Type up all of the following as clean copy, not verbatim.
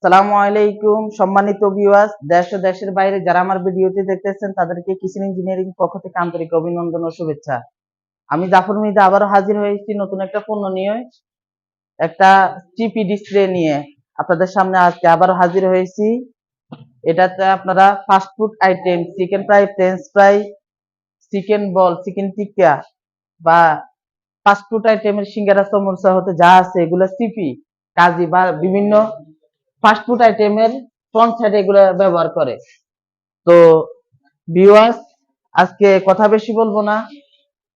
সালামু আলাইকুম সম্মানিত ভিউয়ার্স, দেশ ও দেশের বাইরে যারা আমার ভিডিওটি দেখতেছেন তাদেরকে কিচেন ইঞ্জিনিয়ারিং পক্ষ থেকে আন্তরিক অভিনন্দন ও শুভেচ্ছা। আমি জাফর মির্জা আবারও হাজির হয়েছি নতুন একটা পণ্য নিয়ে, একটা টিপি ডিসপ্লে নিয়ে আপনাদের সামনে আজকে আবারও হাজির হয়েছি। এটাতে আপনারা fast food item, chicken fry, french fry, chicken ball, chicken tikka বা ফাস্ট ফুড আইটেমের সিঙ্গারা, সমোসা হতে যা আছে এগুলো টিপি কাজী বা বিভিন্ন ফাস্ট ফুড আইটেমের ফ্রন্ট সাইডে এগুলো ব্যবহার করে। তো ভিউয়ার্স, আজকে কথা বেশি বলবো না,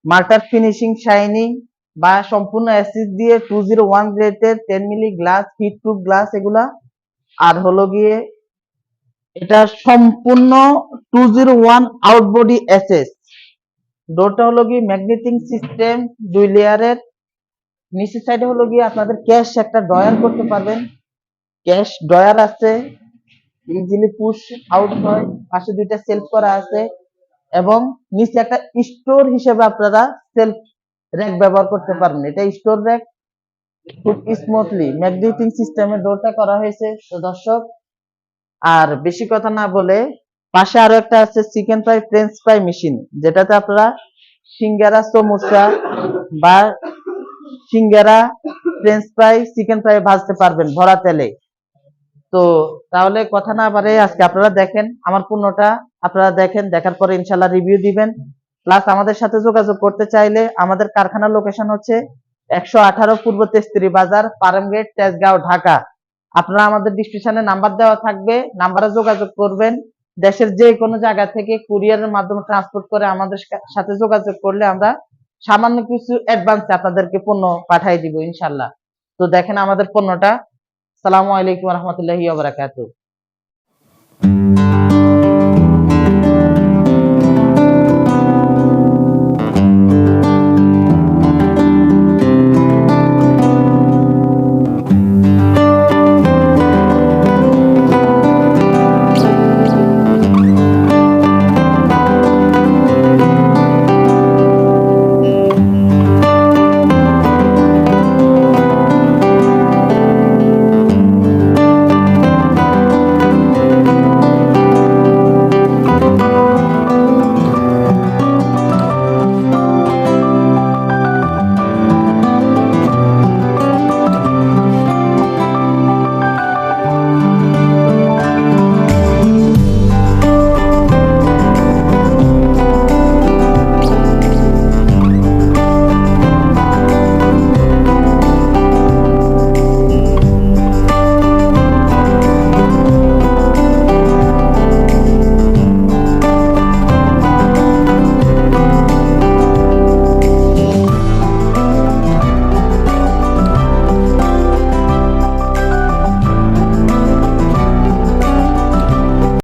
মার্টার ফিনিশিং শাইনিং বা সম্পূর্ণ অ্যাসিড দিয়ে 201 গ্রেডের 10 milli glass, heat proof glass এগুলা। আর হলো গিয়ে এটা সম্পূর্ণ 201 আউটবডি এসএস। ডোরটা হলো গিয়ে ম্যাগনেটিং সিস্টেম 2 লেয়ারের। নিচের সাইডে হলো গিয়ে আপনাদের ক্যাশ একটা ড্রয়ার করতে পারবেন, ক্যাশ ড্রয়ার আছে, ইজিলি পুশ আউট হয়, পাশে দুইটা সেলফ করা আছে এবং নিচে একটা স্টোর হিসেবে আপনারা সেলফ র‍্যাক ব্যবহার করতে পারবেন। এটা স্টোর র‍্যাক, খুব স্মুথলি ম্যাগনেটিং সিস্টেমে ডোরটা করা হয়েছে। তো দর্শক, আর বেশি কথা না বলে পাশে আরো একটা আছে chicken fry, french fry machine, যেটাতে আপনারা সিঙ্গারা, সমোসা বা সিঙ্গারা, ফ্রেঞ্চ ফ্রাই, চিকেন ফ্রাই ভাজতে পারবেন ভরা তেলে। তো তাহলে কথা না বাড়ে আজকে আপনারা দেখেন আমার পণ্যটা, আপনারা দেখেন, দেখার পরে ইনশাল্লাহ রিভিউ দিবেন। প্লাস আমাদের সাথে যোগাযোগ করতে চাইলে আমাদের কারখানার লোকেশন হচ্ছে 118 পূর্ব তেস্তুরি বাজার, ফার্মগেট, তেজগাঁও, ঢাকা। আপনারা আমাদের ডিসক্রিপশনে নাম্বার দেওয়া থাকবে, নাম্বারে যোগাযোগ করবেন। দেশের যে কোনো জায়গা থেকে কুরিয়ারের মাধ্যমে ট্রান্সপোর্ট করে আমাদের সাথে যোগাযোগ করলে আমরা সামান্য কিছু অ্যাডভান্সে আপনাদেরকে পণ্য পাঠিয়ে দিব ইনশাল্লাহ। তো দেখেন আমাদের পণ্যটা। আসসালামু আলাইকুম ওয়া রাহমাতুল্লাহি ওয়া বারাকাতুহু।